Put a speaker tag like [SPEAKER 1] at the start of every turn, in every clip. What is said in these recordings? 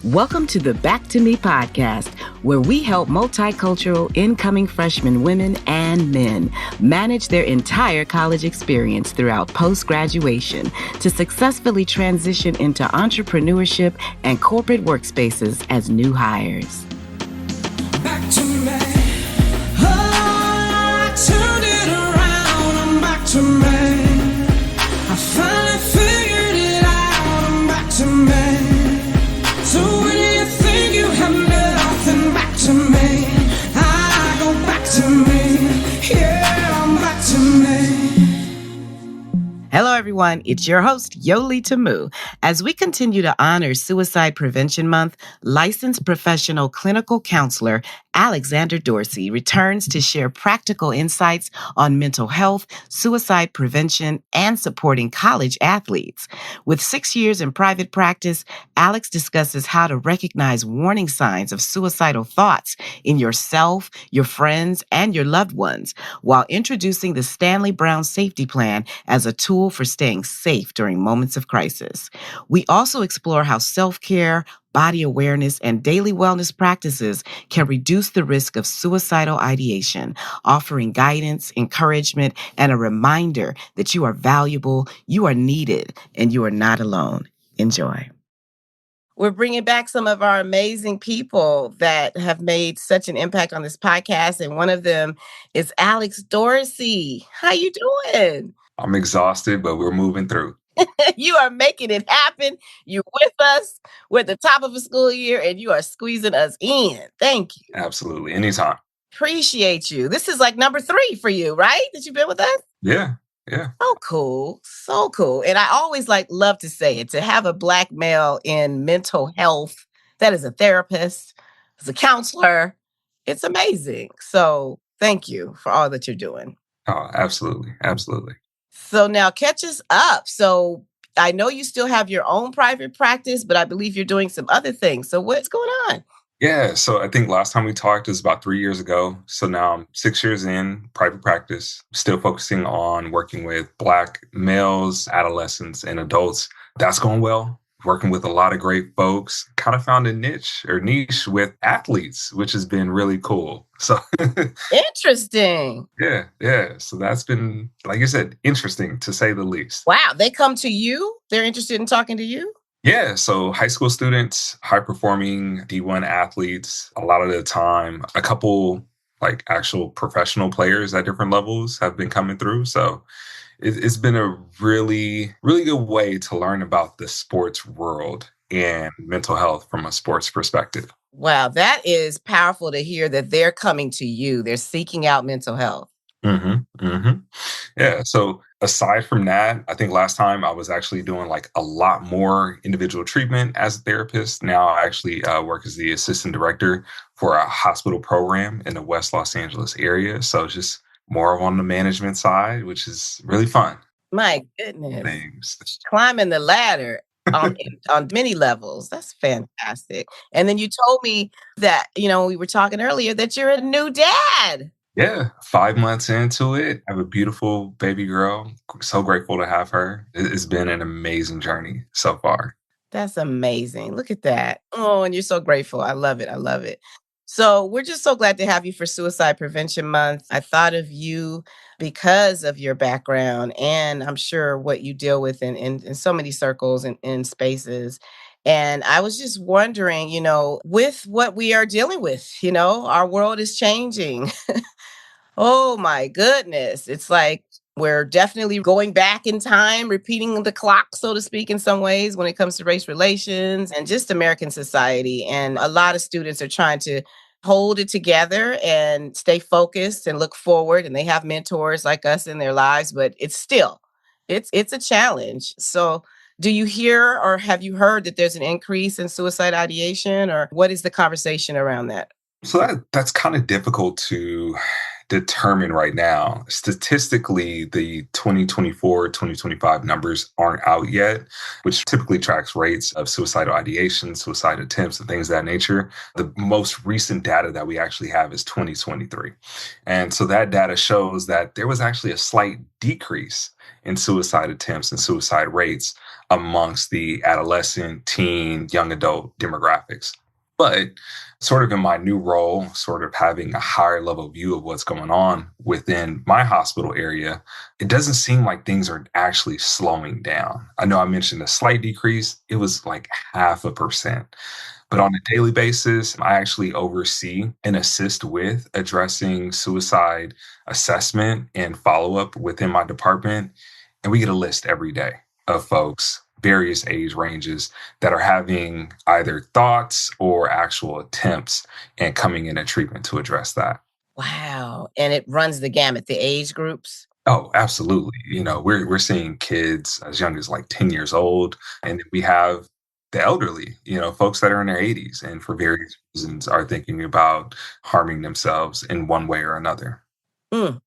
[SPEAKER 1] Welcome to the Back to Me podcast, where we help multicultural incoming freshman women and men manage their entire college experience throughout post-graduation to successfully transition into entrepreneurship and corporate workspaces as new hires.
[SPEAKER 2] Back to me. Oh, I turned it around. I'm back to me. I finally figured it out. I'm back to me. So when you think you have nothing, back to me. I go back to me. Yeah, I'm back to me.
[SPEAKER 1] Hello, everyone. It's your host, Yoli Tamu. As we continue to honor Suicide Prevention Month, licensed professional clinical counselor Alexander Dorsey returns to share practical insights on mental health, suicide prevention, and supporting college athletes. With 6 years in private practice, Alex discusses how to recognize warning signs of suicidal thoughts in yourself, your friends, and your loved ones, while introducing the Stanley Brown Safety Plan as a tool for staying safe during moments of crisis. We also explore how self-care, body awareness, and daily wellness practices can reduce the risk of suicidal ideation, offering guidance, encouragement, and a reminder that you are valuable, you are needed, and you are not alone. Enjoy. We're bringing back some of our amazing people that have made such an impact on this podcast, and one of them is Alex Dorsey. How you doing?
[SPEAKER 3] I'm exhausted, but we're moving through.
[SPEAKER 1] You are making it happen. You're with us. We're at the top of a school year, and you are squeezing us in. Thank you.
[SPEAKER 3] Absolutely. Anytime.
[SPEAKER 1] Appreciate you. This is like number 3 for you, right? That you've been with us?
[SPEAKER 3] Yeah.
[SPEAKER 1] So cool. So cool. And I always love to say it, to have a Black male in mental health that is a therapist, as a counselor. It's amazing. So thank you for all that you're doing.
[SPEAKER 3] Oh, absolutely. Absolutely.
[SPEAKER 1] So now catch us up. So I know you still have your own private practice, but I believe you're doing some other things. So what's going on?
[SPEAKER 3] Yeah. So I think last time we talked was about 3 years ago. So now I'm 6 years in private practice, still focusing on working with Black males, adolescents, and adults. That's going well. Working with a lot of great folks. Kind of found a niche with athletes, which has been really cool. So
[SPEAKER 1] Interesting.
[SPEAKER 3] Yeah. So that's been, like you said, interesting to say the least.
[SPEAKER 1] Wow. They come to you? They're interested in talking to you?
[SPEAKER 3] Yeah, so high school students, high-performing D1 athletes, a lot of the time, a couple like actual professional players at different levels have been coming through. So it's been a really, really good way to learn about the sports world and mental health from a sports perspective.
[SPEAKER 1] Wow, that is powerful to hear that they're coming to you. They're seeking out mental health.
[SPEAKER 3] Yeah. So aside from that, I think last time I was actually doing like a lot more individual treatment as a therapist. Now I actually work as the assistant director for a hospital program in the West Los Angeles area. So just more on the management side, which is really fun.
[SPEAKER 1] My goodness.
[SPEAKER 3] Things.
[SPEAKER 1] Climbing the ladder on many levels. That's fantastic. And then you told me that, we were talking earlier that you're a new dad.
[SPEAKER 3] Yeah, 5 months into it, I have a beautiful baby girl. So grateful to have her. It's been an amazing journey so far.
[SPEAKER 1] That's amazing. Look at that. Oh, and you're so grateful. I love it. So we're just so glad to have you for Suicide Prevention Month. I thought of you because of your background, and I'm sure what you deal with in so many circles and in spaces. And I was just wondering, with what we are dealing with, our world is changing. Oh my goodness. It's like we're definitely going back in time, repeating the clock, so to speak, in some ways when it comes to race relations and just American society. And a lot of students are trying to hold it together and stay focused and look forward. And they have mentors like us in their lives, but it's a challenge. So do you hear or have you heard that there's an increase in suicide ideation, or what is the conversation around that?
[SPEAKER 3] So that's kind of difficult to determine right now. Statistically, the 2024, 2025 numbers aren't out yet, which typically tracks rates of suicidal ideation, suicide attempts, and things of that nature. The most recent data that we actually have is 2023. And so that data shows that there was actually a slight decrease in suicide attempts and suicide rates amongst the adolescent, teen, young adult demographics. But sort of in my new role, sort of having a higher level view of what's going on within my hospital area, it doesn't seem like things are actually slowing down. I know I mentioned a slight decrease, it was like 0.5%. But on a daily basis, I actually oversee and assist with addressing suicide assessment and follow up within my department. And we get a list every day of folks, various age ranges, that are having either thoughts or actual attempts and coming in at treatment to address that.
[SPEAKER 1] Wow. And it runs the gamut, the age groups.
[SPEAKER 3] Oh, absolutely. We're seeing kids as young as like 10 years old, and then we have the elderly, folks that are in their 80s and for various reasons are thinking about harming themselves in one way or another.
[SPEAKER 1] And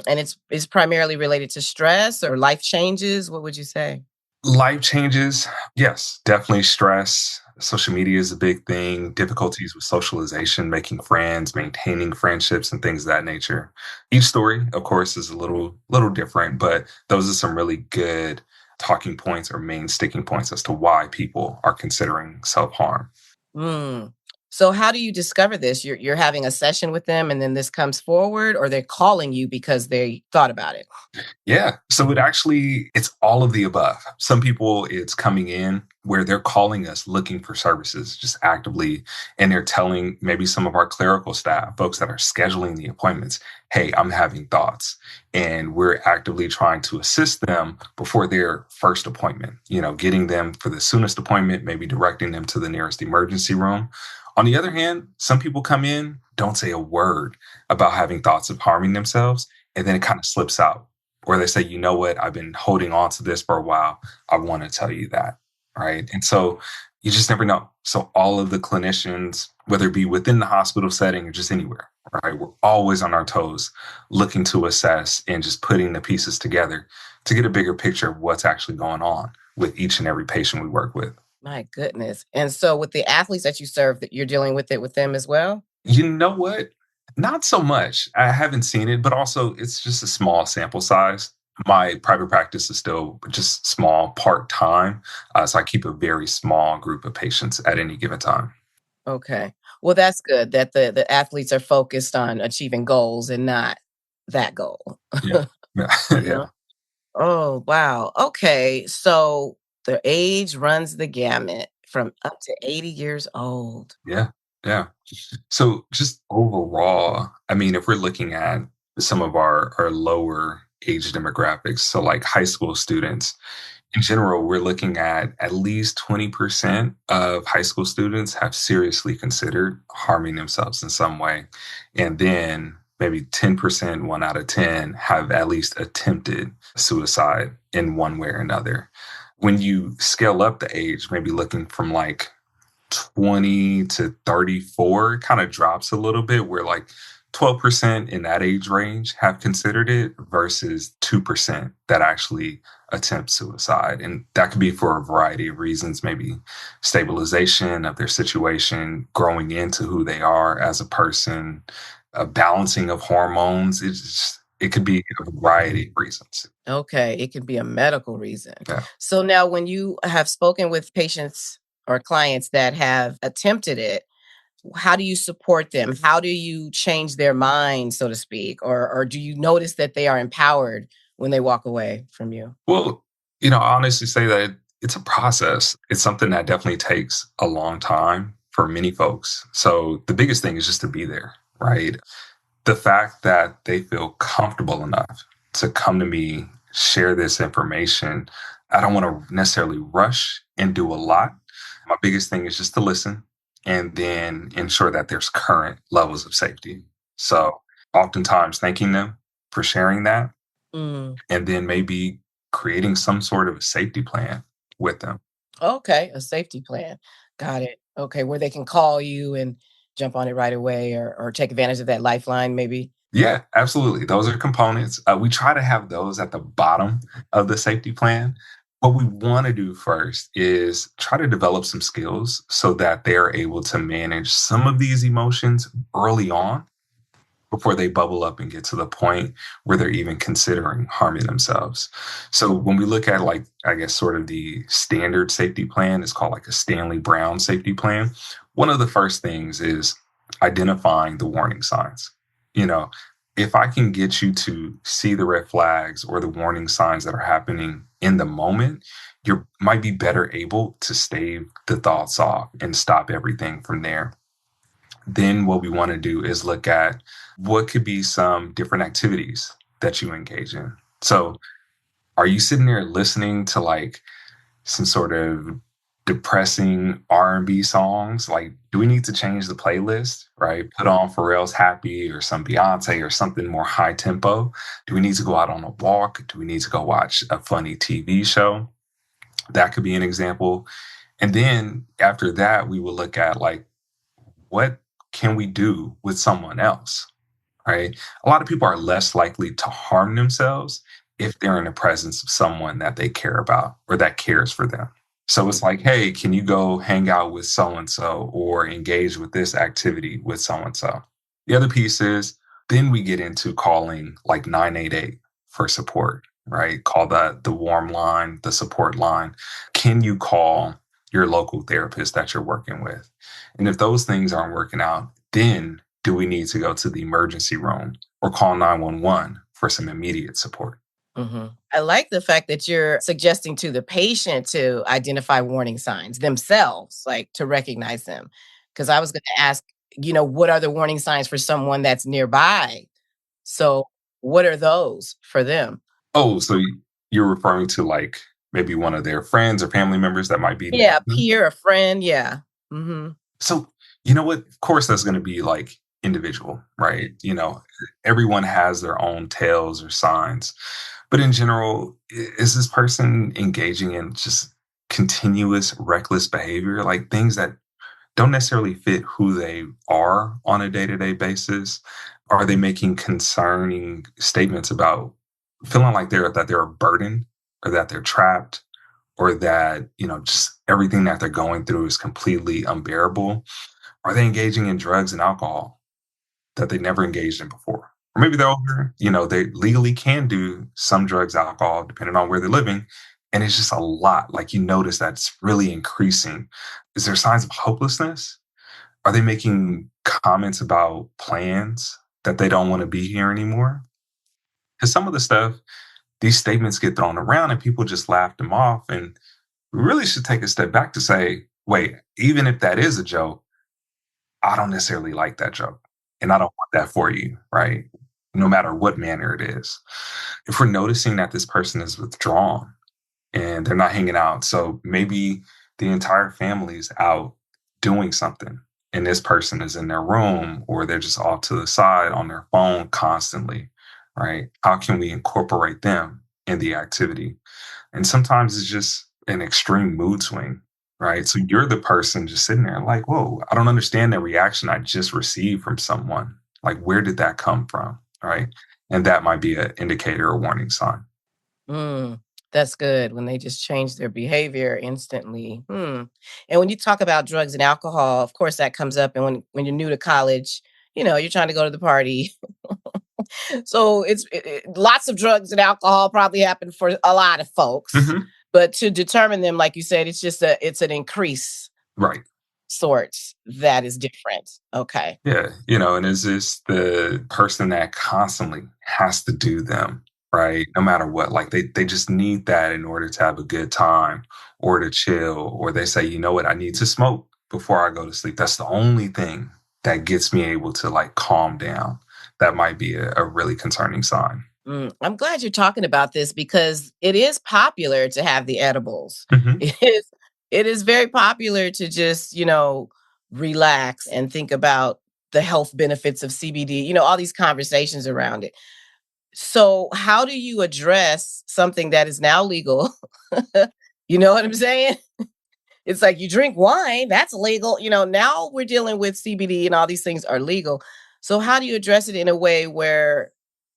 [SPEAKER 1] it's primarily related to stress or life changes. What would you say?
[SPEAKER 3] Life changes, yes, definitely stress. Social media is a big thing, difficulties with socialization, making friends, maintaining friendships, and things of that nature. Each story, of course, is a little different, but those are some really good talking points or main sticking points as to why people are considering self-harm.
[SPEAKER 1] Mm. So how do you discover this? You're having a session with them and then this comes forward, or they're calling you because they thought about it?
[SPEAKER 3] Yeah. So it's all of the above. Some people, it's coming in where they're calling us looking for services just actively. And they're telling maybe some of our clerical staff, folks that are scheduling the appointments, hey, I'm having thoughts. And we're actively trying to assist them before their first appointment, getting them for the soonest appointment, maybe directing them to the nearest emergency room. On the other hand, some people come in, don't say a word about having thoughts of harming themselves, and then it kind of slips out. Or they say, you know what, I've been holding on to this for a while. I want to tell you that. Right. And so you just never know. So all of the clinicians, whether it be within the hospital setting or just anywhere, right, we're always on our toes looking to assess and just putting the pieces together to get a bigger picture of what's actually going on with each and every patient we work with.
[SPEAKER 1] My goodness. And so with the athletes that you serve, that you're dealing with it with them as well?
[SPEAKER 3] You know what? Not so much. I haven't seen it, but also it's just a small sample size. My private practice is still just small, part time. So I keep a very small group of patients at any given time.
[SPEAKER 1] Okay. Well, that's good that the athletes are focused on achieving goals and not that goal.
[SPEAKER 3] Yeah. Yeah.
[SPEAKER 1] You
[SPEAKER 3] Yeah.
[SPEAKER 1] know? Oh, wow. Okay. So the age runs the gamut from up to 80 years old.
[SPEAKER 3] Yeah. Yeah. So just overall, I mean, if we're looking at some of our lower age demographics, so like high school students, in general, we're looking at least 20% of high school students have seriously considered harming themselves in some way. And then maybe 10%, 1 out of 10, have at least attempted suicide in one way or another. When you scale up the age, maybe looking from like 20 to 34, kind of drops a little bit, where like 12% in that age range have considered it versus 2% that actually attempt suicide. And that could be for a variety of reasons, maybe stabilization of their situation, growing into who they are as a person, a balancing of hormones. It could be a variety of reasons.
[SPEAKER 1] Okay. It can be a medical reason.
[SPEAKER 3] Yeah.
[SPEAKER 1] So now when you have spoken with patients or clients that have attempted it, how do you support them? How do you change their mind, so to speak? Or do you notice that they are empowered when they walk away from you?
[SPEAKER 3] Well, I honestly say that it's a process. It's something that definitely takes a long time for many folks. So the biggest thing is just to be there, right? The fact that they feel comfortable enough to come to me, share this information. I don't want to necessarily rush and do a lot. My biggest thing is just to listen and then ensure that there's current levels of safety. So oftentimes thanking them for sharing that,
[SPEAKER 1] Mm.
[SPEAKER 3] and then maybe creating some sort of a safety plan with them.
[SPEAKER 1] Okay, a safety plan. Got it. Okay, where they can call you and jump on it right away or take advantage of that lifeline maybe?
[SPEAKER 3] Yeah, absolutely. Those are components. We try to have those at the bottom of the safety plan. What we want to do first is try to develop some skills so that they're able to manage some of these emotions early on before they bubble up and get to the point where they're even considering harming themselves. So when we look at, like, I guess sort of the standard safety plan, it's called like a Stanley Brown safety plan. One of the first things is identifying the warning signs. You know, if I can get you to see the red flags or the warning signs that are happening in the moment, you might be better able to stave the thoughts off and stop everything from there. Then what we want to do is look at what could be some different activities that you engage in. So, are you sitting there listening to like some sort of depressing R&B songs? Like, do we need to change the playlist, right? Put on Pharrell's Happy or some Beyonce or something more high tempo? Do we need to go out on a walk? Do we need to go watch a funny TV show? That could be an example. And then after that, we will look at like, what can we do with someone else, right? A lot of people are less likely to harm themselves if they're in the presence of someone that they care about or that cares for them. So it's like, hey, can you go hang out with so and so or engage with this activity with so and so? The other piece is then we get into calling like 988 for support, right? Call the warm line, the support line. Can you call your local therapist that you're working with? And if those things aren't working out, then do we need to go to the emergency room or call 911 for some immediate support?
[SPEAKER 1] I like the fact that you're suggesting to the patient to identify warning signs themselves, like to recognize them. Because I was going to ask, what are the warning signs for someone that's nearby? So, what are those for them?
[SPEAKER 3] Oh, so you're referring to like maybe one of their friends or family members that might be near
[SPEAKER 1] Yeah, a
[SPEAKER 3] them?
[SPEAKER 1] peer, a friend. Yeah. Hmm.
[SPEAKER 3] So, you know what? Of course, that's going to be like individual, right? Everyone has their own tales or signs. But in general, is this person engaging in just continuous reckless behavior, like things that don't necessarily fit who they are on a day to day basis? Are they making concerning statements about feeling like they're a burden or that they're trapped or that, just everything that they're going through is completely unbearable? Are they engaging in drugs and alcohol that they never engaged in before? Or maybe they're older, they legally can do some drugs, alcohol, depending on where they're living. And it's just a lot. Like you notice that's really increasing. Is there signs of hopelessness? Are they making comments about plans that they don't want to be here anymore? Because some of the stuff, these statements get thrown around and people just laugh them off. And we really should take a step back to say, wait, even if that is a joke, I don't necessarily like that joke. And I don't want that for you, right? No matter what manner it is. If we're noticing that this person is withdrawn and they're not hanging out, so maybe the entire family is out doing something and this person is in their room or they're just off to the side on their phone constantly, right? How can we incorporate them in the activity? And sometimes it's just an extreme mood swing, right? So you're the person just sitting there like, whoa, I don't understand the reaction I just received from someone. Like, where did that come from? Right. And that might be an indicator or warning sign.
[SPEAKER 1] Mm, that's good when they just change their behavior instantly. And when you talk about drugs and alcohol, of course, that comes up. And when you're new to college, you're trying to go to the party. So lots of drugs and alcohol probably happen for a lot of folks.
[SPEAKER 3] Hmm.
[SPEAKER 1] But to determine them, like you said, it's an increase
[SPEAKER 3] Right.
[SPEAKER 1] sorts that is different. Okay.
[SPEAKER 3] Yeah. And is this the person that constantly has to do them, right? No matter what, like they just need that in order to have a good time or to chill, or they say, you know what, I need to smoke before I go to sleep. That's the only thing that gets me able to like calm down. That might be a really concerning sign.
[SPEAKER 1] I'm glad you're talking about this because it is popular to have the edibles.
[SPEAKER 3] Hmm.
[SPEAKER 1] It is it is very popular to just, relax and think about the health benefits of CBD, all these conversations around it. So, how do you address something that is now legal? You know what I'm saying? It's like you drink wine, that's legal. Now we're dealing with CBD and all these things are legal. So how do you address it in a way where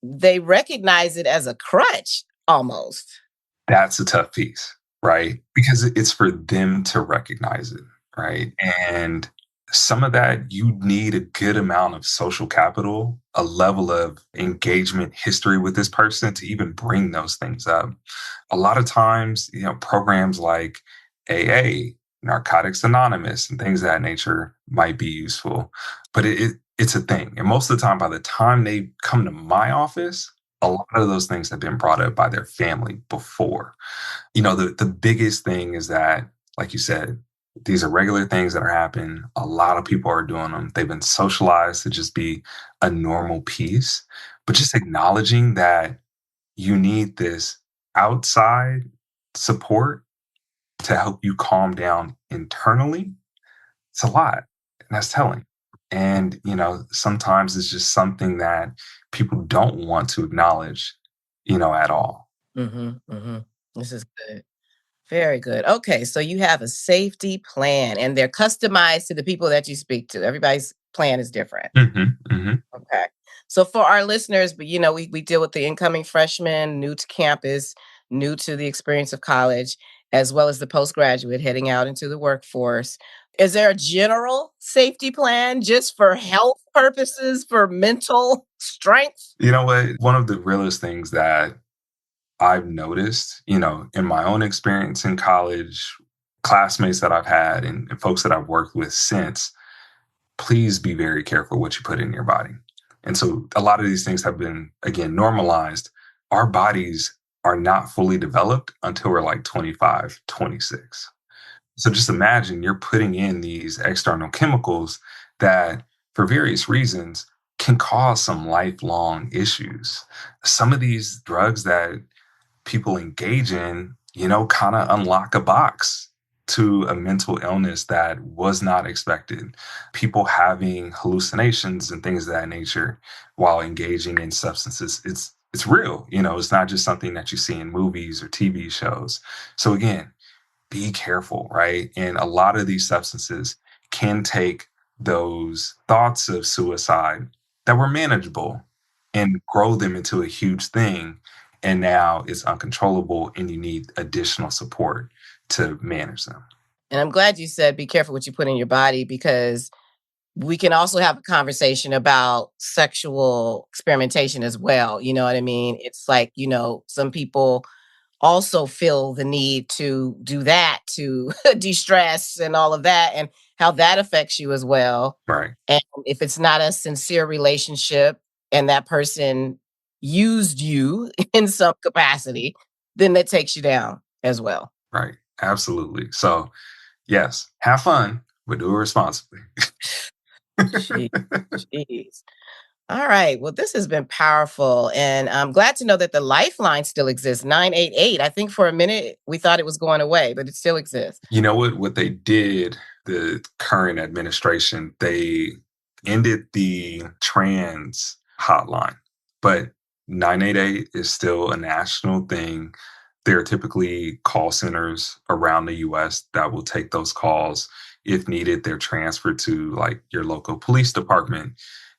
[SPEAKER 1] they recognize it as a crutch almost?
[SPEAKER 3] That's a tough piece, right? Because it's for them to recognize it, right? And some of that, you need a good amount of social capital, a level of engagement history with this person to even bring those things up. A lot of times, programs like AA, Narcotics Anonymous, and things of that nature might be useful, but it's a thing. And most of the time, by the time they come to my office, a lot of those things have been brought up by their family before. The biggest thing is that, like you said, these are regular things that are happening. A lot of people are doing them. They've been socialized to just be a normal piece. But just acknowledging that you need this outside support to help you calm down internally, it's a lot. And that's telling. And, sometimes it's just something that people don't want to acknowledge, at all.
[SPEAKER 1] This is good. Very good. Okay, so you have a safety plan and they're customized to the people that you speak to. Everybody's plan is different.
[SPEAKER 3] Hmm. Hmm.
[SPEAKER 1] Okay. So for our listeners, but we deal with the incoming freshmen, new to campus, new to the experience of college, as well as the postgraduate heading out into the workforce. Is there a general safety plan just for health purposes, for mental strength?
[SPEAKER 3] You know what? One of the realest things that I've noticed, in my own experience in college, classmates that I've had and folks that I've worked with since, please be very careful what you put in your body. And so a lot of these things have been, again, normalized. Our bodies are not fully developed until we're like 25, 26. So just imagine you're putting in these external chemicals that, for various reasons, can cause some lifelong issues. Some of these drugs that people engage in, kind of unlock a box to a mental illness that was not expected. People having hallucinations and things of that nature while engaging in substances. It's real, it's not just something that you see in movies or TV shows. So again, be careful, right? And a lot of these substances can take those thoughts of suicide that were manageable and grow them into a huge thing. And now it's uncontrollable and you need additional support to manage them.
[SPEAKER 1] And I'm glad you said be careful what you put in your body because we can also have a conversation about sexual experimentation as well. You know what I mean? It's like, some people also feel the need to do that to de-stress and all of that and how that affects you as well.
[SPEAKER 3] Right.
[SPEAKER 1] And if it's not a sincere relationship and that person used you in some capacity, then that takes you down as well.
[SPEAKER 3] Right. Absolutely. So yes, have fun, but do it responsibly.
[SPEAKER 1] Jeez. Jeez. All right. Well, this has been powerful. And I'm glad to know that the lifeline still exists 988. I think for a minute we thought it was going away, but it still exists.
[SPEAKER 3] You know what they did, the current administration, they ended the trans hotline, but 988 is still a national thing. There are typically call centers around the US that will take those calls. If needed, they're transferred to like your local police department.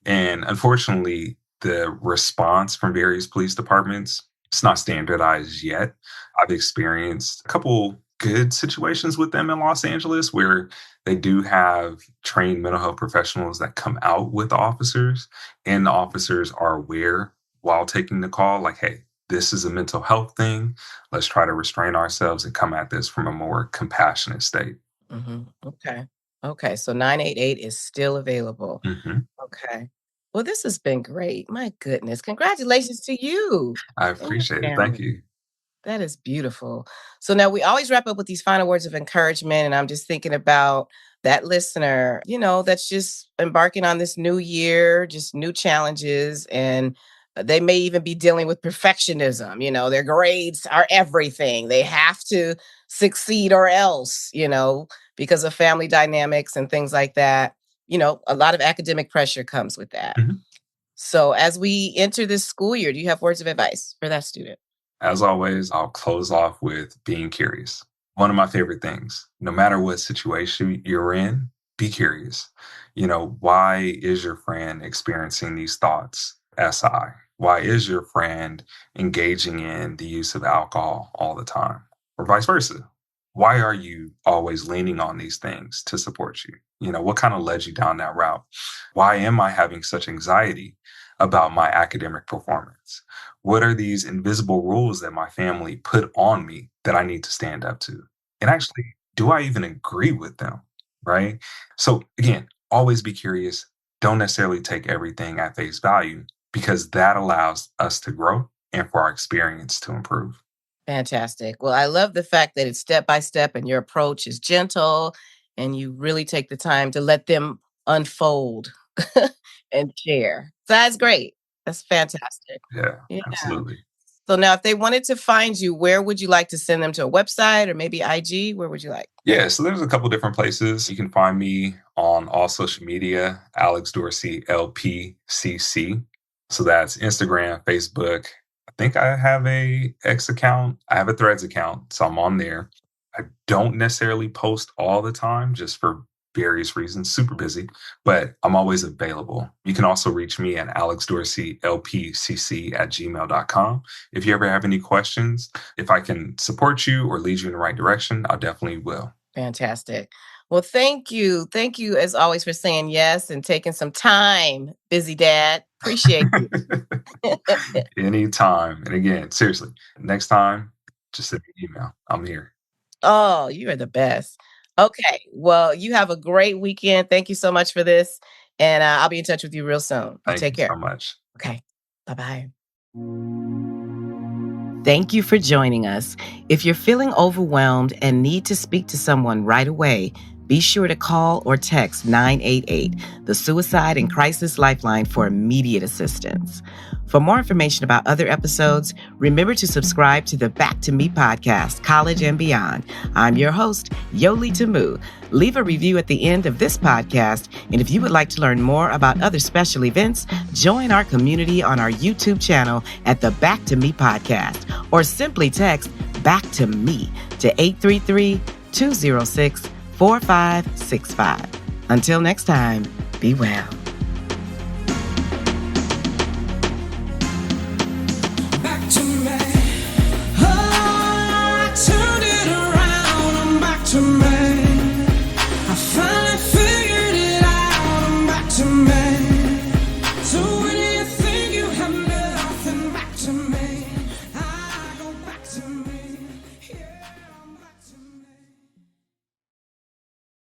[SPEAKER 3] And unfortunately, the response from various police departments, it's not standardized yet. I've experienced a couple good situations with them in Los Angeles where they do have trained mental health professionals that come out with the officers, and the officers are aware while taking the call, like, hey, this is a mental health thing. Let's try to restrain ourselves and come at this from a more compassionate state.
[SPEAKER 1] Okay. Okay. So 988 is still available.
[SPEAKER 3] Hmm.
[SPEAKER 1] Okay. Well, this has been great. My goodness. Congratulations to you
[SPEAKER 3] I
[SPEAKER 1] and your
[SPEAKER 3] appreciate it. Thank
[SPEAKER 1] family.
[SPEAKER 3] you.
[SPEAKER 1] That is beautiful. So now we always wrap up with these final words of encouragement. And I'm just thinking about that listener, that's just embarking on this new year, just new challenges. And they may even be dealing with perfectionism. Their grades are everything. They have to succeed or else, because of family dynamics and things like that. A lot of academic pressure comes with that.
[SPEAKER 3] Mhm.
[SPEAKER 1] So as we enter this school year, do you have words of advice for that student?
[SPEAKER 3] As always, I'll close off with being curious. One of my favorite things, no matter what situation you're in, be curious. Why is your friend experiencing these thoughts? SI. Why is your friend engaging in the use of alcohol all the time? Or vice versa. Why are you always leaning on these things to support you? What kind of led you down that route? Why am I having such anxiety about my academic performance? What are these invisible rules that my family put on me that I need to stand up to? And actually, do I even agree with them? Right? So again, always be curious. Don't necessarily take everything at face value because that allows us to grow and for our experience to improve.
[SPEAKER 1] Fantastic. Well, I love the fact that it's step by step and your approach is gentle and you really take the time to let them unfold and share. So that's great. That's fantastic.
[SPEAKER 3] Yeah,
[SPEAKER 1] Yeah.
[SPEAKER 3] absolutely.
[SPEAKER 1] So now if they wanted to find you, where would you like to send them to a website or maybe IG? Where would you like?
[SPEAKER 3] Yeah, so there's a couple different places. You can find me on all social media, Alex Dorsey, LPCC. So that's Instagram, Facebook. I think I have a X account. I have a Threads account, so I'm on there. I don't necessarily post all the time just for various reasons, super busy, but I'm always available. You can also reach me at alexdorsey@gmail.com. If you ever have any questions, if I can support you or lead you in the right direction, I definitely will.
[SPEAKER 1] Fantastic. Well, thank you. Thank you as always for saying yes and taking some time, busy dad. Appreciate you.
[SPEAKER 3] Anytime. And again, seriously, next time, just send me an email. I'm here.
[SPEAKER 1] Oh, you are the best. Okay. Well, you have a great weekend. Thank you so much for this. And I'll be in touch with you real soon. You
[SPEAKER 3] Thank
[SPEAKER 1] take
[SPEAKER 3] you
[SPEAKER 1] care.
[SPEAKER 3] so much.
[SPEAKER 1] Okay. Bye-bye. Thank you for joining us. If you're feeling overwhelmed and need to speak to someone right away, be sure to call or text 988, the Suicide and Crisis Lifeline, for immediate assistance. For more information about other episodes, remember to subscribe to the Back to Me podcast, College and Beyond. I'm your host, Yoli Tamu. Leave a review at the end of this podcast, and if you would like to learn more about other special events, join our community on our YouTube channel at the Back to Me podcast, or simply text Back to Me to 833-206-4565. Until next time, be well.
[SPEAKER 2] Back to me.